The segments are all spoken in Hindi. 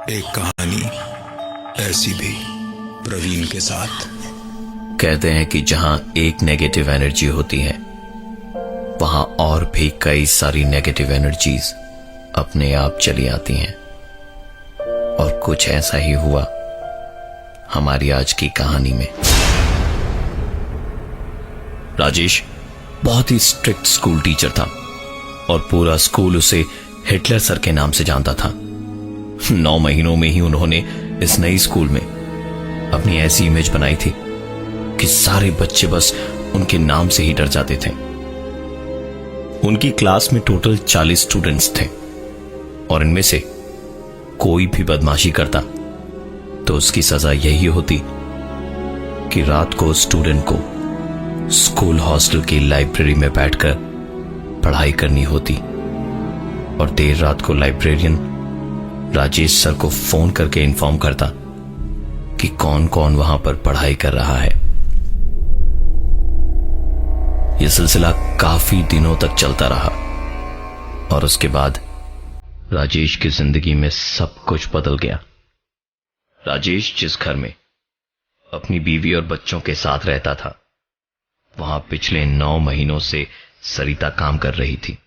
एक कहानी ऐसी भी प्रवीण के साथ। कहते हैं कि जहां एक नेगेटिव एनर्जी होती है वहां और भी कई सारी नेगेटिव एनर्जीज अपने आप चली आती हैं। और कुछ ऐसा ही हुआ हमारी आज की कहानी में। राजेश बहुत ही स्ट्रिक्ट स्कूल टीचर था और पूरा स्कूल उसे हिटलर सर के नाम से जानता था। 9 महीनों में ही उन्होंने इस नई स्कूल में अपनी ऐसी इमेज बनाई थी कि सारे बच्चे बस उनके नाम से ही डर जाते थे। उनकी क्लास में टोटल 40 स्टूडेंट्स थे और इनमें से कोई भी बदमाशी करता तो उसकी सजा यही होती कि रात को स्टूडेंट को स्कूल हॉस्टल की लाइब्रेरी में बैठकर पढ़ाई करनी होती। और देर रात को लाइब्रेरियन राजेश सर को फोन करके इन्फॉर्म करता कि कौन कौन वहां पर पढ़ाई कर रहा है। यह सिलसिला काफी दिनों तक चलता रहा और उसके बाद राजेश की जिंदगी में सब कुछ बदल गया। राजेश जिस घर में अपनी बीवी और बच्चों के साथ रहता था वहां पिछले 9 महीनों से सरिता काम कर रही थी।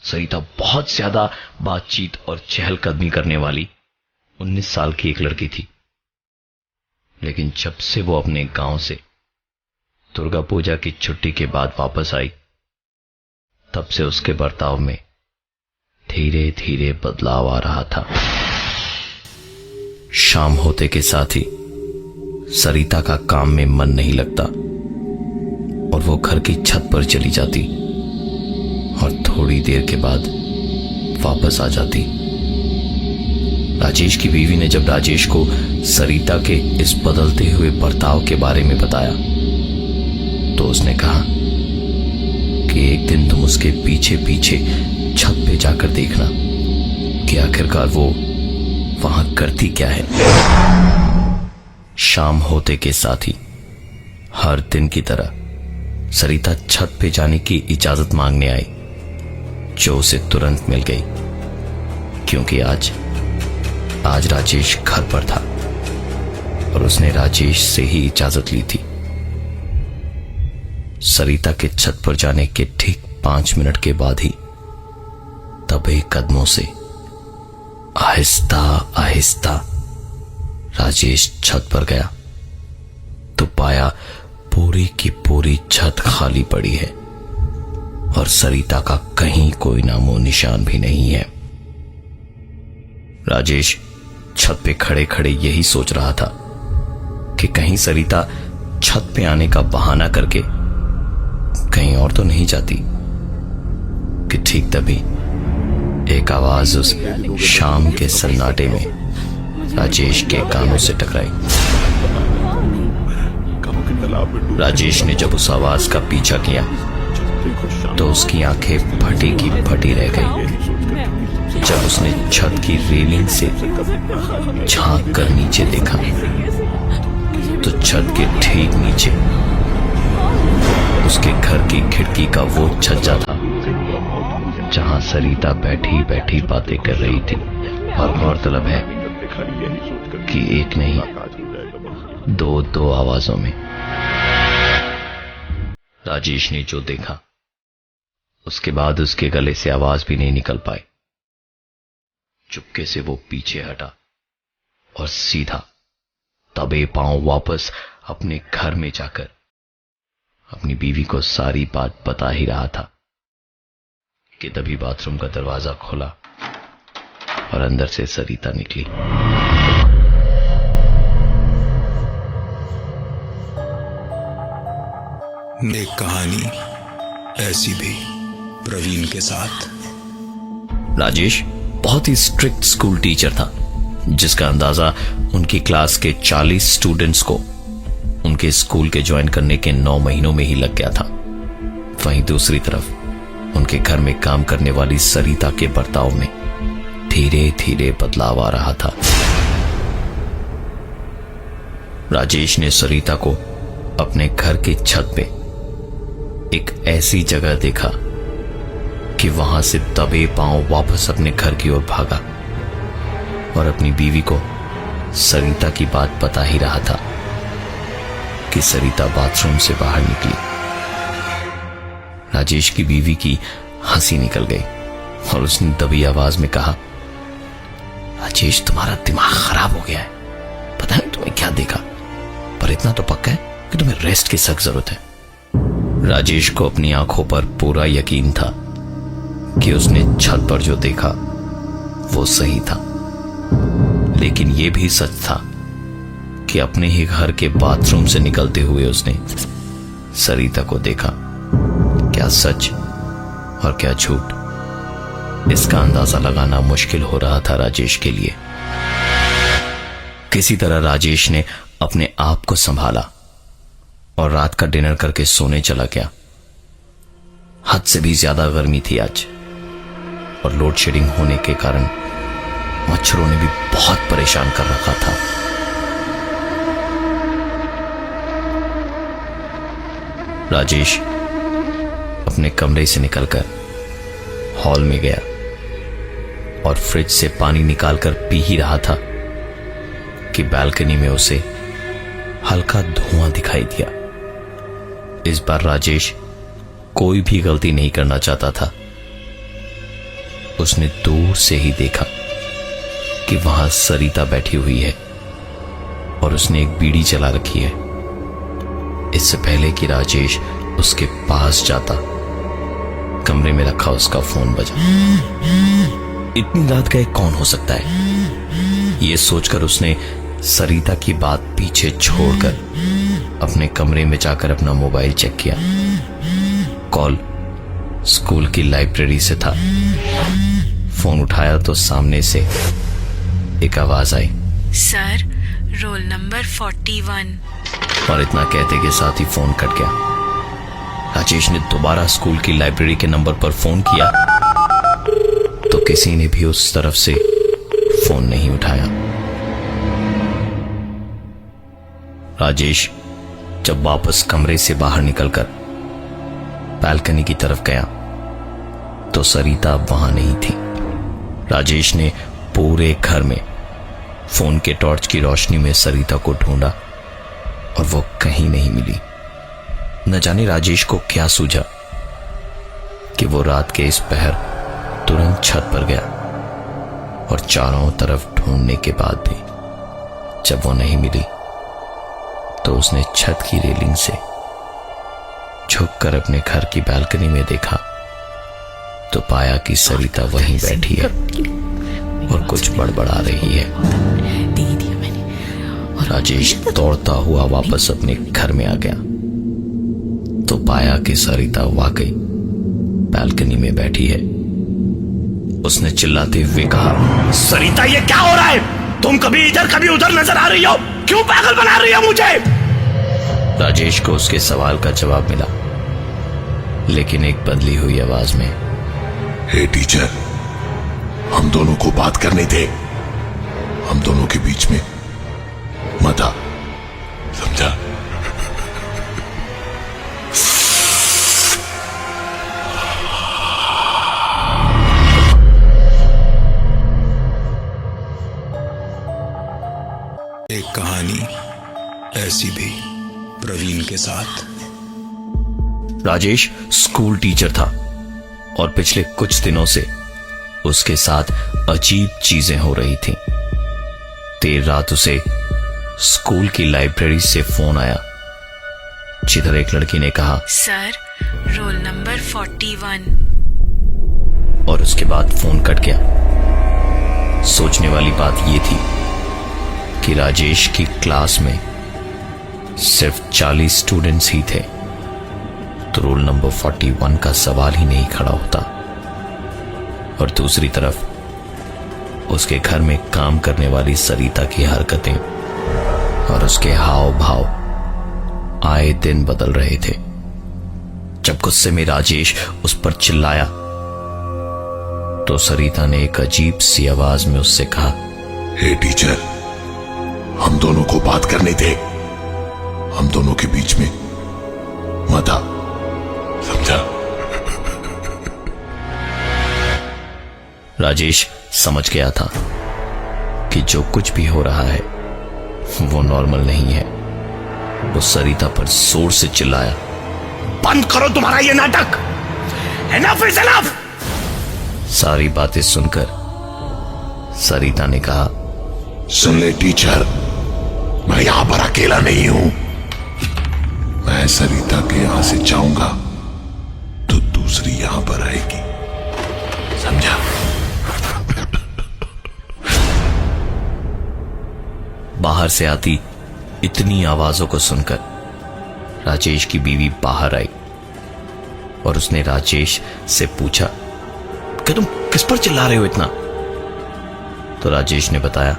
सरिता बहुत ज्यादा बातचीत और चहलकदमी करने वाली 19 साल की एक लड़की थी। लेकिन जब से वो अपने गांव से दुर्गा पूजा की छुट्टी के बाद वापस आई तब से उसके बर्ताव में धीरे धीरे बदलाव आ रहा था। शाम होते के साथ ही सरिता का काम में मन नहीं लगता और वो घर की छत पर चली जाती और थोड़ी देर के बाद वापस आ जाती। राजेश की बीवी ने जब राजेश को सरिता के इस बदलते हुए बर्ताव के बारे में बताया तो उसने कहा कि एक दिन तुम उसके पीछे पीछे छत पे जाकर देखना कि आखिरकार वो वहां करती क्या है। शाम होते के साथ ही हर दिन की तरह सरिता छत पे जाने की इजाजत मांगने आई जो उसे तुरंत मिल गई क्योंकि आज राजेश घर पर था और उसने राजेश से ही इजाजत ली थी। सरिता के छत पर जाने के ठीक 5 मिनट के बाद ही दबे कदमों से आहिस्ता आहिस्ता राजेश छत पर गया तो पाया पूरी की पूरी छत खाली पड़ी है और सरिता का कहीं कोई नामो निशान भी नहीं है। राजेश छत पे खड़े खड़े यही सोच रहा था कि कहीं सरिता छत पे आने का बहाना करके कहीं और तो नहीं जाती कि ठीक तभी एक आवाज उस शाम के सन्नाटे में राजेश के कानों से टकराई। राजेश ने जब उस आवाज का पीछा किया तो उसकी आंखें फटी की फटी रह गई जब उसने छत की रेलिंग से झांक कर नीचे देखा तो छत के ठीक नीचे उसके घर की खिड़की का वो छज्जा था जहां सरिता बैठी बैठी बातें कर रही थी। और गौरतलब है कि एक नहीं दो आवाजों में। राजेश ने जो देखा उसके बाद उसके गले से आवाज भी नहीं निकल पाई। चुपके से वो पीछे हटा और सीधा दबे पांव वापस अपने घर में जाकर अपनी बीवी को सारी बात बता ही रहा था कि तभी बाथरूम का दरवाजा खोला और अंदर से सरिता निकली। एक कहानी ऐसी भी प्रवीण के साथ। राजेश बहुत ही स्ट्रिक्ट स्कूल टीचर था जिसका अंदाजा उनकी क्लास के 40 स्टूडेंट्स को उनके स्कूल के ज्वाइन करने के 9 महीनों में ही लग गया था। वहीं दूसरी तरफ उनके घर में काम करने वाली सरिता के बर्ताव में धीरे धीरे बदलाव आ रहा था। राजेश ने सरिता को अपने घर की छत पे एक ऐसी जगह देखा कि वहां से दबे पांव वापस अपने घर की ओर भागा और अपनी बीवी को सरिता की बात बता ही रहा था कि सरिता बाथरूम से बाहर निकली। राजेश की बीवी की हंसी निकल गई और उसने दबी आवाज में कहा, राजेश तुम्हारा दिमाग खराब हो गया है, पता नहीं तुम्हें क्या देखा, पर इतना तो पक्का है कि तुम्हें रेस्ट की सख्त जरूरत है। राजेश को अपनी आंखों पर पूरा यकीन था कि उसने छत पर जो देखा वो सही था, लेकिन यह भी सच था कि अपने ही घर के बाथरूम से निकलते हुए उसने सरिता को देखा। क्या सच और क्या झूठ, इसका अंदाजा लगाना मुश्किल हो रहा था राजेश के लिए। किसी तरह राजेश ने अपने आप को संभाला और रात का डिनर करके सोने चला गया। हद से भी ज्यादा गर्मी थी आज और लोड शेडिंग होने के कारण मच्छरों ने भी बहुत परेशान कर रखा था। राजेश अपने कमरे से निकलकर हॉल में गया और फ्रिज से पानी निकालकर पी ही रहा था कि बालकनी में उसे हल्का धुआं दिखाई दिया। इस बार राजेश कोई भी गलती नहीं करना चाहता था। उसने दूर से ही देखा कि वहां सरिता बैठी हुई है और उसने एक बीड़ी जला रखी है। इससे पहले कि राजेश उसके पास जाता, कमरे में रखा उसका फोन बजा। इतनी रात का कौन हो सकता है, यह सोचकर उसने सरिता की बात पीछे छोड़कर अपने कमरे में जाकर अपना मोबाइल चेक किया। कॉल स्कूल की लाइब्रेरी से था। फोन उठाया तो सामने से एक आवाज आई, सर, रोल नंबर 41। और इतना कहते के साथ ही फोन कट गया। राजेश ने दोबारा स्कूल की लाइब्रेरी के नंबर पर फोन किया तो किसी ने भी उस तरफ से फोन नहीं उठाया। राजेश जब वापस कमरे से बाहर निकलकर बालकनी की तरफ गया तो सरिता वहां नहीं थी। राजेश ने पूरे घर में फोन के टॉर्च की रोशनी में सरिता को ढूंढा और वो कहीं नहीं मिली। न जाने राजेश को क्या सूझा कि वो रात के इस पहर तुरंत छत पर गया और चारों तरफ ढूंढने के बाद भी जब वो नहीं मिली तो उसने छत की रेलिंग से झुककर अपने घर की बालकनी में देखा तो पाया कि सरिता वहीं बैठी है और कुछ बड़बड़ा रही है। राजेश दौड़ता हुआ वापस अपने घर में आ गया तो पाया कि सरिता वाकई बालकनी में बैठी है। उसने चिल्लाते हुए कहा, सरिता ये क्या हो रहा है? तुम कभी इधर कभी उधर नजर आ रही हो, क्यों पागल बना रही हो मुझे? राजेश को उसके सवाल का जवाब मिला, लेकिन एक बदली हुई आवाज में, हे टीचर, हम दोनों को बात करनी थे, हम दोनों के बीच में मत आ, समझा? एक कहानी ऐसी भी प्रवीण के साथ। राजेश स्कूल टीचर था और पिछले कुछ दिनों से उसके साथ अजीब चीजें हो रही थीं। देर रात उसे स्कूल की लाइब्रेरी से फोन आया जिधर एक लड़की ने कहा, सर, रोल नंबर 41। और उसके बाद फोन कट गया। सोचने वाली बात यह थी कि राजेश की क्लास में सिर्फ 40 स्टूडेंट्स ही थे तो रोल नंबर 41 का सवाल ही नहीं खड़ा होता। और दूसरी तरफ उसके घर में काम करने वाली सरिता की हरकतें और उसके हाव भाव आए दिन बदल रहे थे। जब गुस्से में राजेश उस पर चिल्लाया तो सरिता ने एक अजीब सी आवाज में उससे कहा, हे टीचर, हम दोनों को बात करने थे, हम दोनों के बीच में मत आ, समझा? राजेश समझ गया था कि जो कुछ भी हो रहा है वो नॉर्मल नहीं है। वो सरिता पर जोर से चिल्लाया, बंद करो तुम्हारा ये नाटक, एनफ इज एनफ। सारी बातें सुनकर सरिता ने कहा, सुन ले टीचर, मैं यहां पर अकेला नहीं हूं। मैं सरिता के यहां से जाऊंगा तो दूसरी यहां पर आएगी, समझा? बाहर से आती इतनी आवाजों को सुनकर राजेश की बीवी बाहर आई और उसने राजेश से पूछा कि तुम किस पर चिल्ला रहे हो इतना? तो राजेश ने बताया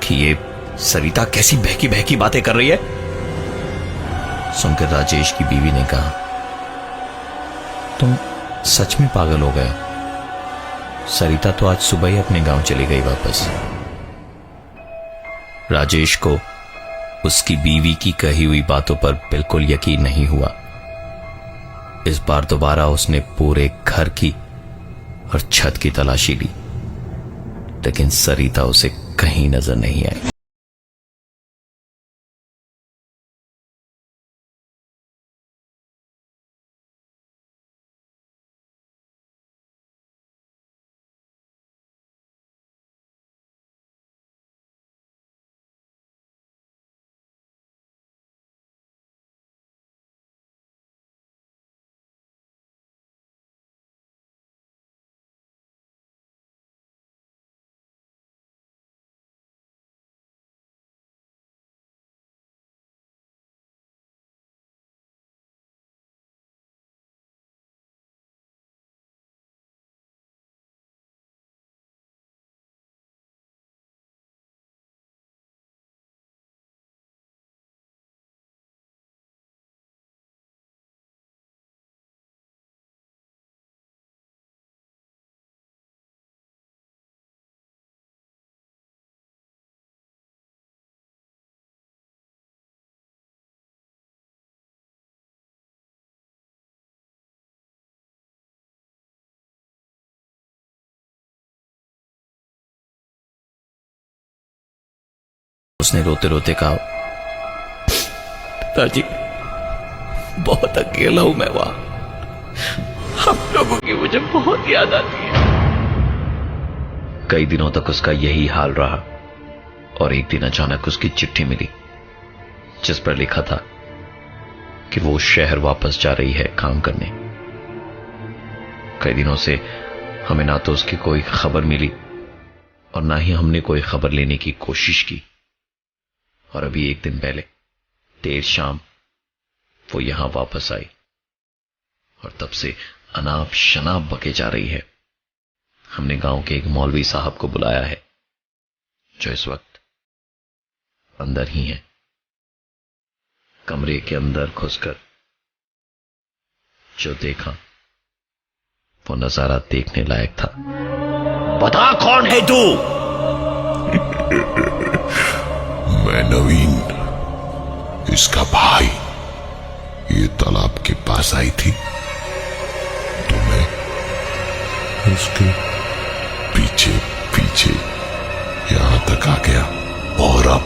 कि ये सरिता कैसी बहकी बहकी बातें कर रही है। सुनकर राजेश की बीवी ने कहा, तुम सच में पागल हो गए। सरिता तो आज सुबह ही अपने गांव चली गई वापस। राजेश को उसकी बीवी की कही हुई बातों पर बिल्कुल यकीन नहीं हुआ। इस बार दोबारा उसने पूरे घर की और छत की तलाशी ली, लेकिन सरिता उसे कहीं नजर नहीं आई। उसने रोते रोते कहा, पिताजी बहुत अकेला हूं मैं वहां, आप लोगों की मुझे बहुत याद आती है। कई दिनों तक उसका यही हाल रहा और एक दिन अचानक उसकी चिट्ठी मिली जिस पर लिखा था कि वो शहर वापस जा रही है काम करने। कई दिनों से हमें ना तो उसकी कोई खबर मिली और ना ही हमने कोई खबर लेने की कोशिश की, और अभी एक दिन पहले देर शाम वो यहां वापस आई और तब से अनाप शनाप बके जा रही है। हमने गांव के एक मौलवी साहब को बुलाया है जो इस वक्त अंदर ही हैं। कमरे के अंदर घुसकर जो देखा वो नजारा देखने लायक था। बता कौन है तू? मैं नवीन, इसका भाई। ये तालाब के पास आई थी तो मैं उसके पीछे पीछे यहां तक आ गया और अब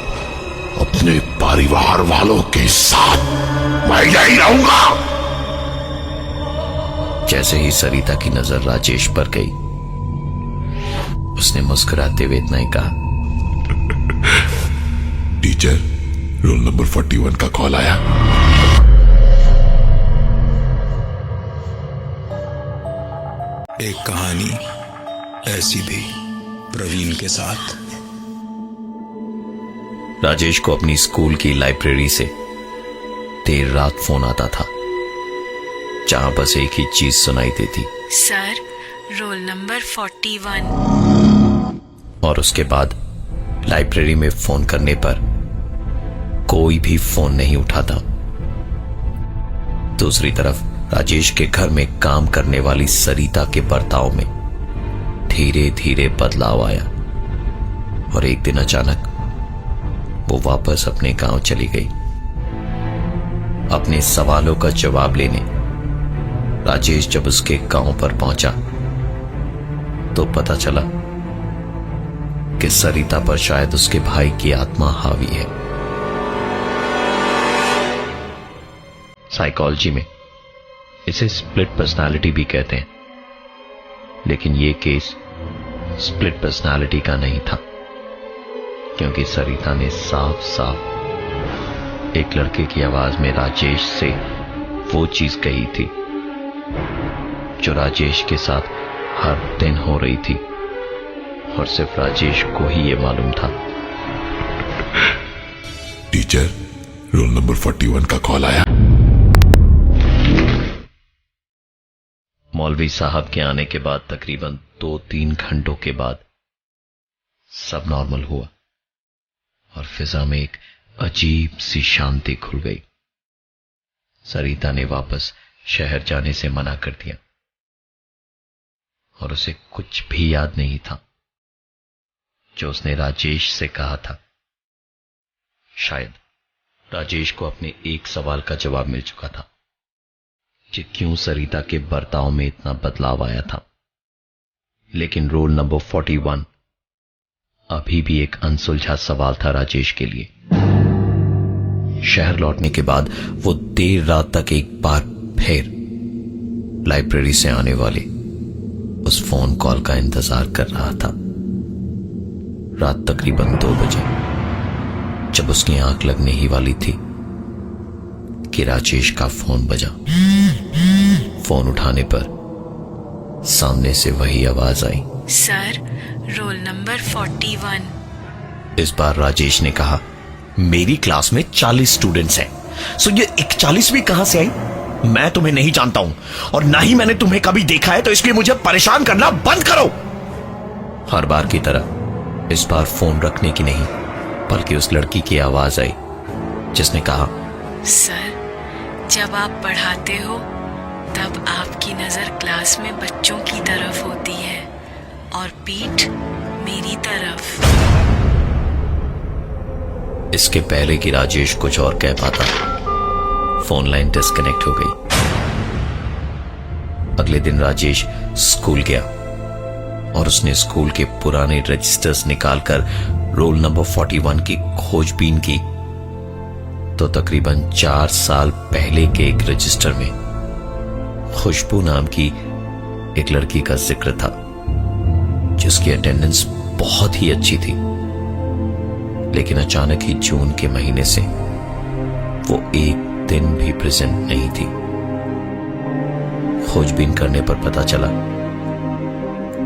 अपने परिवार वालों के साथ मैं यही रहूंगा। जैसे ही सरिता की नजर राजेश पर गई, उसने मुस्कुराते हुए इतना ही कहा, टीचर, रोल नंबर 41 का कॉल आया। एक कहानी ऐसी भी प्रवीण के साथ। राजेश को अपनी स्कूल की लाइब्रेरी से देर रात फोन आता था, जहां बस एक ही चीज सुनाई देती, सर, रोल नंबर 41। और उसके बाद लाइब्रेरी में फोन करने पर कोई भी फोन नहीं उठाता। दूसरी तरफ राजेश के घर में काम करने वाली सरिता के बर्ताव में धीरे धीरे बदलाव आया और एक दिन अचानक वो वापस अपने गांव चली गई। अपने सवालों का जवाब लेने राजेश जब उसके गांव पर पहुंचा तो पता चला कि सरिता पर शायद उसके भाई की आत्मा हावी है। साइकोलॉजी में इसे स्प्लिट पर्सनालिटी भी कहते हैं, लेकिन यह केस स्प्लिट पर्सनालिटी का नहीं था, क्योंकि सरिता ने साफ साफ एक लड़के की आवाज में राजेश से वो चीज कही थी जो राजेश के साथ हर दिन हो रही थी, और सिर्फ राजेश को ही यह मालूम था। टीचर, रोल नंबर 41 का कॉल आया। मौलवी साहब के आने के बाद तकरीबन 2-3 घंटों के बाद सब नॉर्मल हुआ और फिजा में एक अजीब सी शांति खुल गई। सरिता ने वापस शहर जाने से मना कर दिया और उसे कुछ भी याद नहीं था जो उसने राजेश से कहा था। शायद राजेश को अपने एक सवाल का जवाब मिल चुका था कि क्यों सरिता के बर्ताव में इतना बदलाव आया था, लेकिन रोल नंबर 41 अभी भी एक अनसुलझा सवाल था राजेश के लिए। शहर लौटने के बाद वो देर रात तक एक बार फिर लाइब्रेरी से आने वाले उस फोन कॉल का इंतजार कर रहा था। रात तकरीबन 2 बजे, जब उसकी आंख लगने ही वाली थी कि राजेश का फोन बजा। फोन उठाने पर सामने से वही आवाज आई, सर, रोल नंबर 41। इस बार राजेश ने कहा, मेरी क्लास में 40 स्टूडेंट्स हैं, सो ये 41वीं कहां से आई? मैं तुम्हें नहीं जानता हूं और ना ही मैंने तुम्हें कभी देखा है, तो इसलिए मुझे परेशान करना बंद करो। हर बार की तरह इस बार फोन रखने की नहीं, बल्कि उस लड़की की आवाज आई जिसने कहा, सर, जब आप पढ़ाते हो तब आपकी नजर क्लास में बच्चों की तरफ होती है और पीठ मेरी तरफ। इसके पहले कि राजेश कुछ और कह पाता, फोन लाइन डिस्कनेक्ट हो गई। अगले दिन राजेश स्कूल गया और उसने स्कूल के पुराने रजिस्टर्स निकालकर रोल नंबर 41 की खोजबीन की, तो तकरीबन 4 साल पहले के एक रजिस्टर में खुशबू नाम की एक लड़की का जिक्र था जिसकी अटेंडेंस बहुत ही अच्छी थी, लेकिन अचानक ही जून के महीने से वो एक दिन भी प्रेजेंट नहीं थी। खोजबीन करने पर पता चला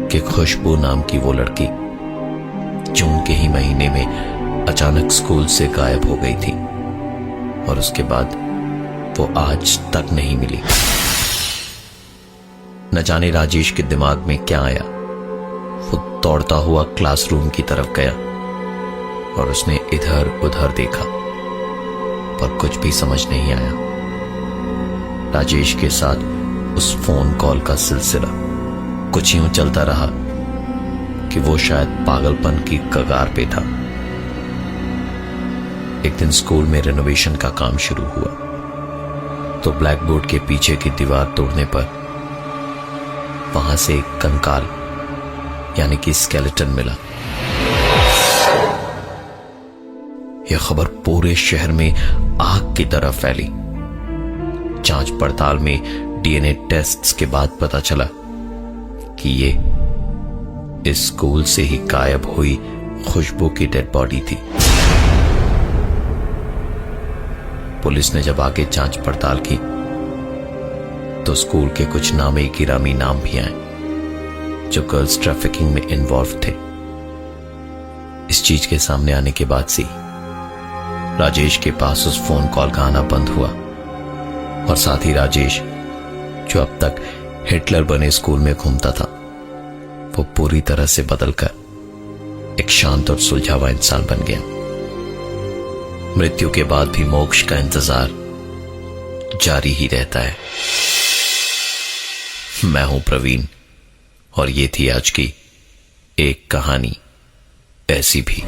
कि खुशबू नाम की वो लड़की जून के ही महीने में अचानक स्कूल से गायब हो गई थी और उसके बाद वो आज तक नहीं मिली। न जाने राजेश के दिमाग में क्या आया, वो दौड़ता हुआ क्लासरूम की तरफ गया और उसने इधर उधर देखा, पर कुछ भी समझ नहीं आया। राजेश के साथ उस फोन कॉल का सिलसिला कुछ यूं चलता रहा कि वो शायद पागलपन की कगार पे था। एक दिन स्कूल में रेनोवेशन का काम शुरू हुआ, तो ब्लैक बोर्ड के पीछे की दीवार तोड़ने पर वहां से एक कंकाल यानी कि स्केलेटन मिला। यह खबर पूरे शहर में आग की तरह फैली। जांच पड़ताल में डीएनए टेस्ट्स के बाद पता चला कि ये इस स्कूल से ही गायब हुई खुशबू की डेड बॉडी थी। पुलिस ने जब आगे जांच पड़ताल की तो स्कूल के कुछ नामी गिरामी नाम भी आए जो गर्ल्स ट्रैफिकिंग में इन्वॉल्व थे। इस चीज के सामने आने के बाद से राजेश के पास उस फोन कॉल का आना बंद हुआ और साथ ही राजेश, जो अब तक हिटलर बने स्कूल में घूमता था, वो पूरी तरह से बदलकर एक शांत और सुलझावा इंसान बन गया। मृत्यु के बाद भी मोक्ष का इंतजार जारी ही रहता है। मैं हूं प्रवीण और ये थी आज की एक कहानी ऐसी भी।